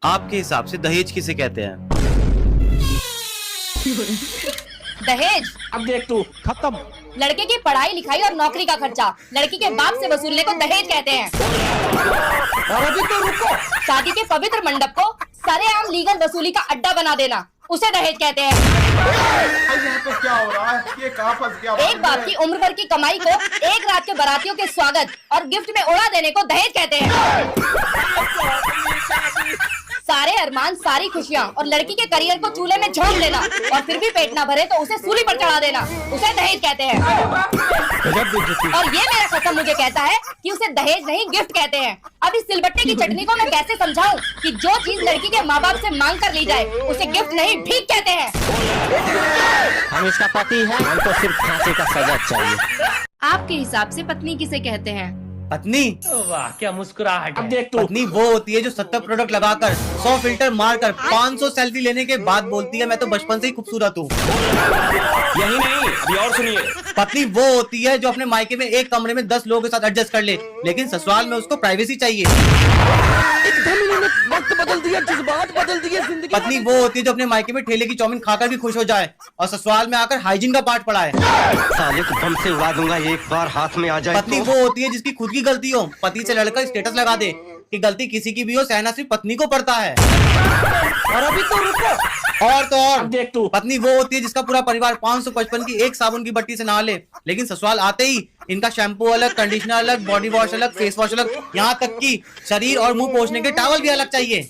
आपके हिसाब से दहेज किसे कहते हैं? दहेज अब देख तू खत्म। लड़के की पढ़ाई लिखाई और नौकरी का खर्चा लड़की के बाप से वसूलने को दहेज कहते हैं। और अभी तो रुको। शादी के पवित्र मंडप को सरेआम लीगल वसूली का अड्डा बना देना उसे दहेज कहते हैं। यहाँ पे क्या हो रहा है? ये कहाँ फंस गया? एक बाप की उम्र भर की कमाई को एक रात के बारातियों के स्वागत और गिफ्ट में उड़ा देने को दहेज कहते हैं। सारे अरमान, सारी खुशियाँ और लड़की के करियर को चूल्हे में झोंक देना और फिर भी पेट ना भरे तो उसे सूली पर चढ़ा देना उसे दहेज कहते हैं। और ये मेरा खत्म मुझे कहता है कि उसे दहेज नहीं गिफ्ट कहते हैं। अब इस सिलबट्टे की चटनी को मैं कैसे समझाऊं कि जो चीज लड़की के माँ बाप से मांग कर ली जाए उसे गिफ्ट नहीं ठीक कहते हैं। हम इसका पति है, हमको सिर्फ फांसी का सजा चाहिए। आपके हिसाब से पत्नी किसे कहते हैं? पत्नी? वाह क्या मुस्कुराहट। अब देख तू। पत्नी वो होती है जो 70 प्रोडक्ट लगाकर 100 फिल्टर मारकर 500 सेल्फी लेने के बाद बोलती है मैं तो बचपन से ही खूबसूरत हूँ। यही नहीं, अभी और सुनिए। पत्नी वो होती है जो अपने मायके में एक कमरे में 10 लोगों के साथ एडजस्ट कर ले, लेकिन ससुराल में उसको प्राइवेसी चाहिए। एकदम इन्होंने वक्त बदल दिया, जज्बात बदल दिए जिंदगी। पत्नी वो होती है जो अपने मायके में ठेले की चाउमीन खाकर भी खुश हो जाए और ससुराल में आकर हाइजीन का पाठ पढ़ाए। साले को बम से उड़ा दूंगा एक बार हाथ में आ जाए। पत्नी वो होती है जिसकी खुद की गलती हो, पति से लड़कर स्टेटस लगा दे कि गलती किसी की भी हो, सहना सिर्फ पत्नी को पड़ता है। और अभी तो रुको। और तो और अब देख तू। पत्नी वो होती है जिसका पूरा परिवार 555 की एक साबुन की बट्टी से नहा ले, लेकिन ससुराल आते ही इनका शैम्पू अलग, कंडीशनर अलग, बॉडी वॉश अलग, फेस वॉश अलग, यहाँ तक कि शरीर और मुंह पोंछने के टॉवल भी अलग चाहिए।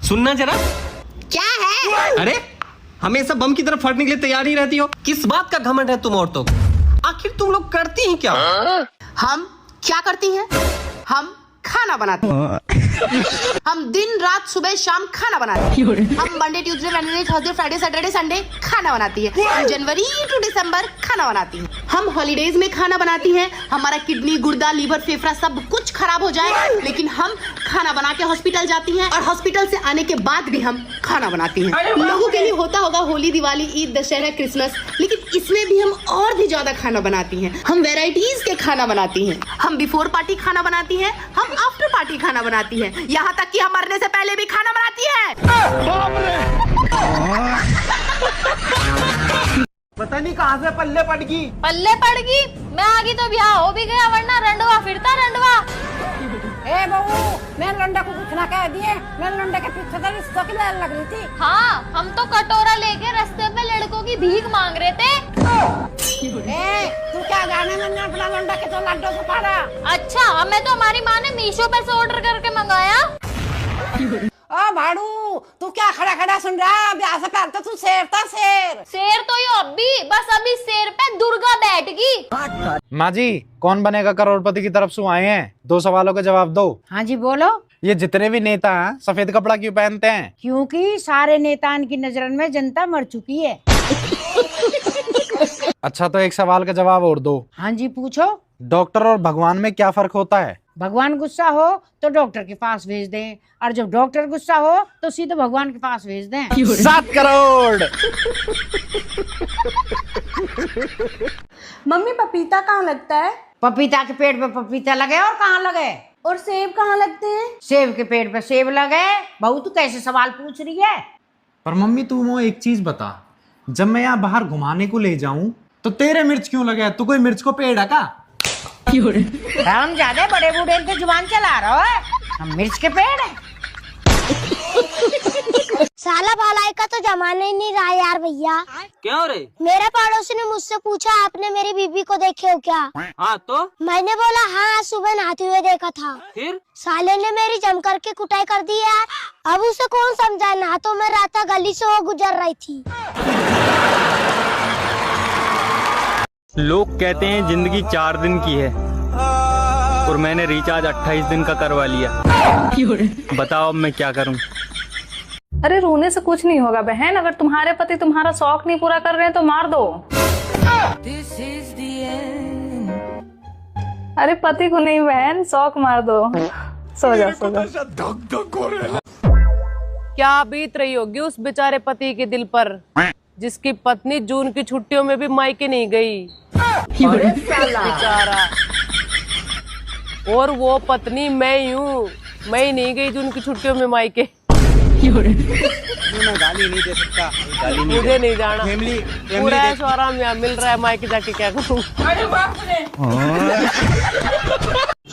सुनना जरा। क्या है? अरे हमेशा बम की तरफ फटने के लिए तैयार ही रहती हो, किस बात का घमंड है तुम औरतों को? आखिर तुम लोग करती हैं क्या? हम क्या करती हैं? हम खाना बनाते हैं। हम दिन रात सुबह शाम खाना बनाते हैं। हम Monday Tuesday Wednesday Thursday Friday Saturday Sunday खाना बनाती है। हम जनवरी टू दिसंबर खाना बनाती हैं। हम हॉलीडेज में खाना बनाती हैं। हमारा किडनी, गुर्दा, लीवर, फेफड़ा सब कुछ खराब हो जाए, लेकिन हम खाना बना के हॉस्पिटल जाती हैं और हॉस्पिटल से आने के बाद भी हम खाना बनाती हैं। लोगों के लिए होता होगा होली, दिवाली, ईद, दशहरा, क्रिसमस, लेकिन इसमें भी हम और भी ज्यादा खाना बनाती हैं। हम वेराइटीज के खाना बनाती हैं। हम बिफोर पार्टी खाना बनाती हैं, हम आफ्टर पार्टी खाना बनाती हैं, यहाँ तक कि हम मरने से पहले भी खाना बनाती है। पता नहीं कहाँ से पल्ले पड़ गई। पल्ले पड़ गई? मैं आगी तो ब्याह हो भी गया, वरना रंडवा फिरता रंडवा। ए बहू, मैं लंडा को कुछ ना कह दिए। मैं लंडे के पीछे तो रिश्तों की लहर लग रही थी। हाँ, हम तो कटोरा लेके रास्ते पे लड़कों की भीख मांग रहे थे। ए, तू क्या जाने, मैंने अपना लंडा के तो लड्डू से पारा। अच्छा, हमें तो हमारी माँ ने मीशो पे से ऑर्डर करके मंगाया। ओ भाड़ू, तू क्या खड़ा खड़ा सुन रहा? ब्याह से पहले तो तू शेर था, शेर। शेर तो ये अभी, बस अभी शेर पे दुर्गा बैठ गई। माँ जी, कौन बनेगा करोड़पति की तरफ से आए हैं, 2 सवालों के जवाब दो। हाँ जी बोलो। ये जितने भी नेता हैं सफेद कपड़ा क्यों पहनते हैं? क्योंकि सारे नेताओं की नजर में जनता मर चुकी है। अच्छा तो एक सवाल का जवाब और दो। हाँ जी पूछो। डॉक्टर और भगवान में क्या फर्क होता है? भगवान गुस्सा हो तो डॉक्टर के पास भेज दें, और जब डॉक्टर गुस्सा हो तो सीधे भगवान के पास भेज दें। 7 करोड़। मम्मी पपीता कहाँ लगता है? पपीता के पेड़ पे पपीता लगे और कहाँ लगे? और सेब कहाँ लगते हैं? सेब के पेड़ पे सेब लगे। बहू तू कैसे सवाल पूछ रही है? पर मम्मी तू मुझे एक चीज बता, जब मैं यहाँ बाहर घुमाने को ले जाऊं तो तेरे मिर्च क्यों लगे? तू कोई मिर्च को पेड़ है का? हम ज्यादा बड़े बूढ़े पे जुबान चला रहा है, हम मिर्च के पेड़ हैं। साला भलाई का तो जमाना ही नहीं रहा यार भैया। क्यों रे? मेरे पड़ोसी ने मुझसे पूछा आपने मेरी बीबी को देखे हो क्या? हाँ तो मैंने बोला हाँ, सुबह नहाते हुए देखा था। फिर साले ने मेरी जम करके कुटाई कर दी यार। अब उसे कौन समझाए, ना तो मैं रात गली से वो गुजर रही थी। लोग कहते हैं जिंदगी 4 दिन की है और मैंने रिचार्ज 28 दिन का करवा लिया। बताओ अब मैं क्या करूं? अरे रोने से कुछ नहीं होगा बहन, अगर तुम्हारे पति तुम्हारा शौक नहीं पूरा कर रहे हैं तो मार दो। अरे पति को नहीं बहन, शौक मार दो। सो जा सो जा। क्या बीत रही होगी उस बेचारे पति के दिल पर, जिसकी पत्नी जून की छुट्टियों में भी मायके नहीं गई। अरे बेचारा। और वो पत्नी मैं ही हूँ। मैं ही नहीं गई जून की छुट्टियों में मायके। मैं गाली नहीं दे सकता, गाली नहीं मुझे नहीं जाना। फैमिली पूरा ऐशो आराम यहाँ मिल रहा है, मायके जाके क्या करूँ।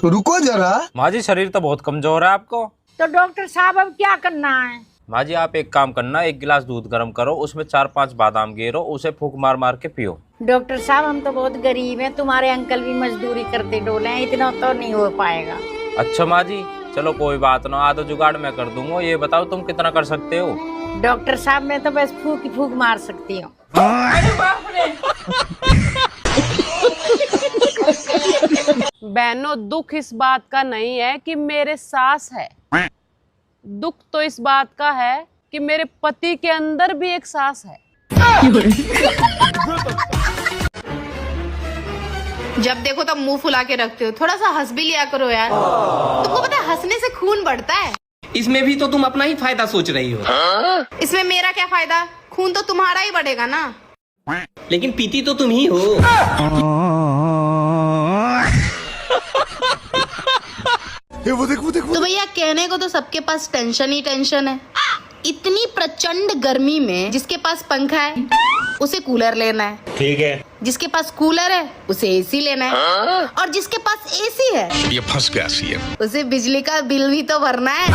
रुको जरा। माँ जी शरीर तो बहुत कमजोर है आपको। तो डॉक्टर साहब अब क्या करना है? माँ जी आप एक काम करना, 1 गिलास दूध गर्म करो, उसमें 4-5 बादाम गेरो, उसे फूंक मार मार के पियो। डॉक्टर साहब हम तो बहुत गरीब हैं, तुम्हारे अंकल भी मजदूरी करते डोले हैं, इतना तो नहीं हो पाएगा। अच्छा माँ जी चलो कोई बात ना, आधा जुगाड़ मैं कर दूंगा। ये बताओ तुम कितना कर सकते हो? डॉक्टर साहब मैं तो बस फूक ही फूक मार सकती हूँ। बहनों दुख इस बात का नहीं है कि मेरे सास है, दुख तो इस बात का है कि मेरे पति के अंदर भी एक सास है। जब देखो तब मुंह फुला के रखते हो, थोड़ा सा हंस भी लिया करो यार। तुमको पता है हंसने से खून बढ़ता है। इसमें भी तो तुम अपना ही फायदा सोच रही हो। इसमें मेरा क्या फायदा? खून तो तुम्हारा ही बढ़ेगा ना। लेकिन पीती तो तुम ही हो। तो भैया कहने को तो सबके पास टेंशन ही टेंशन है। इतनी प्रचंड गर्मी में जिसके पास पंखा है उसे कूलर लेना है, ठीक है। जिसके पास कूलर है उसे एसी लेना है, और जिसके पास एसी है ये फंस गया सीएम। उसे बिजली का बिल भी तो भरना है।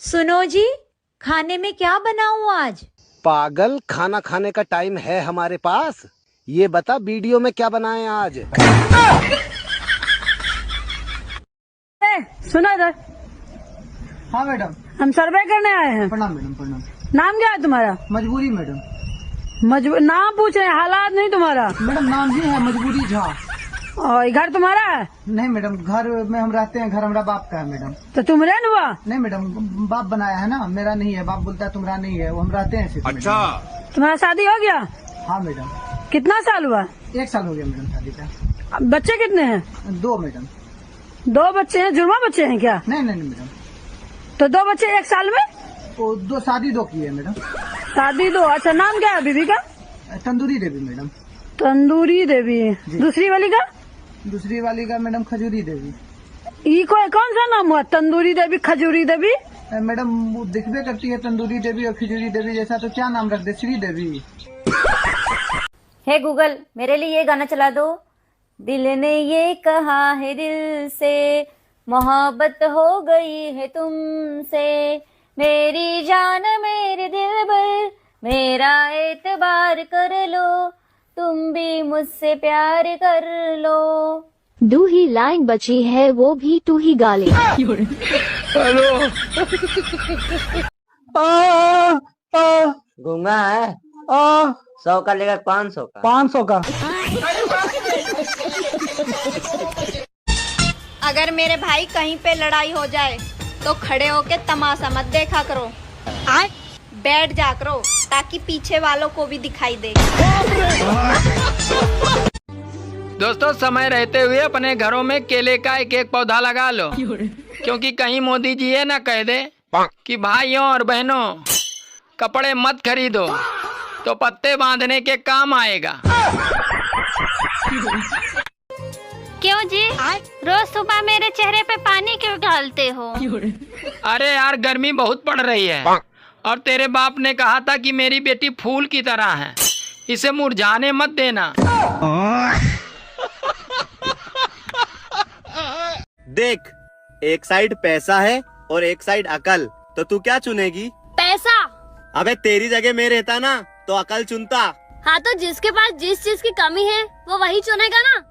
सुनो जी, खाने में क्या बनाऊं आज? पागल, खाना खाने का टाइम है हमारे पास। ये बता वीडियो में क्या बनाए आज? सुना इधर। हाँ मैडम। हम सर्वे करने आए हैं। प्रणाम मैडम, प्रणाम। नाम क्या है तुम्हारा? मजबूरी मैडम। नाम पूछ रहे हैं, हालात नहीं तुम्हारा। मैडम नाम ही है मजबूरी झा। और घर तुम्हारा है? नहीं मैडम, घर में हम रहते हैं, घर हमारा बाप का है मैडम। तो तुम रेन हुआ? नहीं मैडम, बाप बनाया है ना, मेरा नहीं है। बाप बोलता है तुम्हारा नहीं है, वो हम रहते हैं सिर्फ। अच्छा। तुम्हारा शादी हो गया? हाँ मैडम। कितना साल हुआ? 1 साल हो गया मैडम शादी का। बच्चे कितने हैं? 2 मैडम। 2 बच्चे हैं? जुड़वा बच्चे हैं क्या? नहीं नहीं मैडम। तो 2 बच्चे 1 साल में? वो 2 शादी 2 की है मैडम। शादी 2। अच्छा नाम क्या है बीवी का? तंदूरी देवी मैडम। तंदूरी देवी। दूसरी वाली का? दूसरी वाली का मैडम खजूरी देवी। ये कौन सा नाम हुआ? तंदूरी देवी, खजूरी देवी? मैडम वो दिखबे करती है तंदूरी देवी और खजूरी देवी जैसा, तो क्या नाम रख दे? श्री देवी। हे गूगल, मेरे लिए ये गाना चला दो। दिल ने ये कहा है दिल से, मोहब्बत हो गई है तुमसे, मेरी जान मेरे दिल भर, मेरा एतबार कर लो, तुम भी मुझसे प्यार कर लो। 2 ही लाइन बची है, वो भी तू ही गा ले। गूंगा है? 100 का लेकर 500 का। 500 का। अगर मेरे भाई कहीं पे लड़ाई हो जाए तो खड़े होके तमाशा मत देखा करो, बैठ जा करो ताकि पीछे वालों को भी दिखाई दे। दोस्तों समय रहते हुए अपने घरों में केले का 1-1 पौधा लगा लो, क्योंकि कहीं मोदी जी ये ना कह दे कि भाइयों और बहनों कपड़े मत खरीदो, तो पत्ते बांधने के काम आएगा। क्यों जी, रोज सुबह मेरे चेहरे पे पानी क्यों डालते हो? अरे यार गर्मी बहुत पड़ रही है, और तेरे बाप ने कहा था कि मेरी बेटी फूल की तरह है, इसे मुरझाने मत देना। देख, एक साइड पैसा है और एक साइड अकल, तो तू क्या चुनेगी? पैसा। अबे तेरी जगह मैं रहता ना तो अकल चुनता। हाँ तो जिसके पास जिस चीज की कमी है वो वही चुनेगा ना।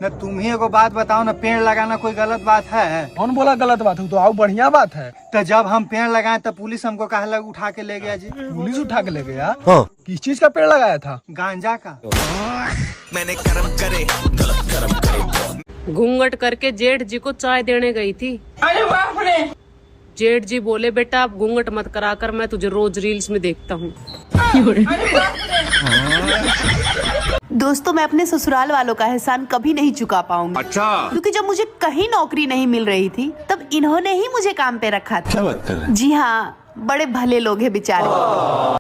न तुम ही एगो बात बताओ ना, पेड़ लगाना कोई गलत बात है? कौन बोला गलत बात है? तो आओ बढ़िया बात है। तो जब हम पेड़ लगाए तो पुलिस हमको कहा लग उठा के ले गया जी। पुलिस उठा के ले गया? किस चीज का पेड़ लगाया था? गांजा का। मैंने कर्म करे, गलत कर्म करे। घूंघट करके जेठ जी को चाय देने गई थी। अरे बाप रे! जेठ जी बोले बेटा आप घूंघट मत करा कर, मैं तुझे रोज रील्स में देखता हूँ। दोस्तों मैं अपने ससुराल वालों का एहसान कभी नहीं चुका पाऊंगी। अच्छा। क्योंकि जब मुझे कहीं नौकरी नहीं मिल रही थी तब इन्होंने ही मुझे काम पे रखा था। क्या बात कर रहे हैं? जी हाँ, बड़े भले लोग हैं बेचारे,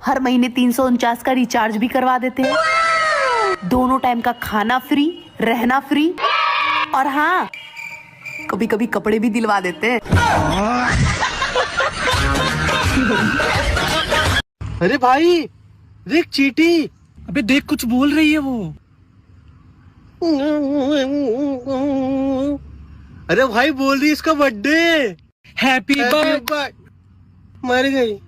हर महीने 349 का रिचार्ज भी करवा देते हैं, दोनों टाइम का खाना फ्री, रहना फ्री, और हाँ कभी कभी कपड़े भी दिलवा देते हैं। अरे भाई देख चीटी। अबे देख कुछ बोल रही है वो। अरे भाई बोल रही इसका बर्थडे। Happy birthday. मर गई।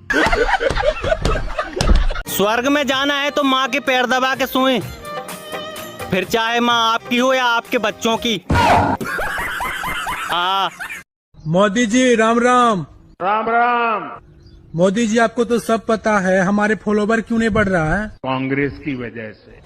स्वर्ग में जाना है तो माँ के पैर दबा के सोएं, फिर चाहे माँ आपकी हो या आपके बच्चों की। मोदी जी राम राम। राम राम। मोदी जी आपको तो सब पता है हमारे फॉलोवर क्यों नहीं बढ़ रहा है? कांग्रेस की वजह से।